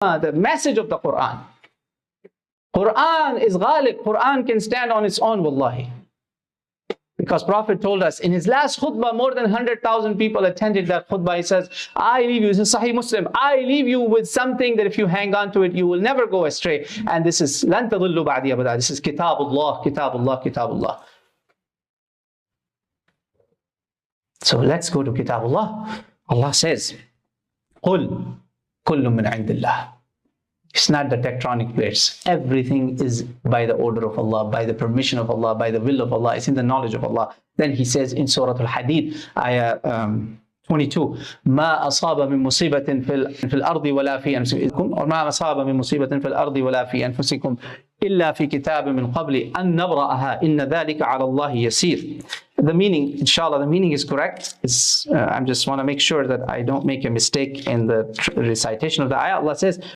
the message of the Quran. Quran is ghalib. Quran can stand on its own, wallahi. Because Prophet told us in his last khutbah, more than 100,000 people attended that khutbah. He says, I leave you, this is Sahih Muslim, I leave you with something that if you hang on to it, you will never go astray. And this is, لَن تَضِلُّوا بَعْدِي أَبَدًا. This is Kitabullah, Kitabullah, Kitabullah. So let's go to Kitabullah. Allah says, قُلْ كُلٌّ مِّنْ عِنْدِ اللَّهِ. It's not the tectonic plates. Everything is by the order of Allah, by the permission of Allah, by the will of Allah. It's in the knowledge of Allah. Then he says in Surah Al-Hadid, ayah 22, ما أصاب من مصيبة في الأرض ولا في أنفسكم وما أصاب من مصيبة في الأرض ولا في أنفسكم إلا في كتاب من قبل أن نبرأها إن ذلك على الله يسير. The meaning, inshallah, the meaning is correct. I just want to make sure that I don't make a mistake in the recitation of the ayah. Allah says,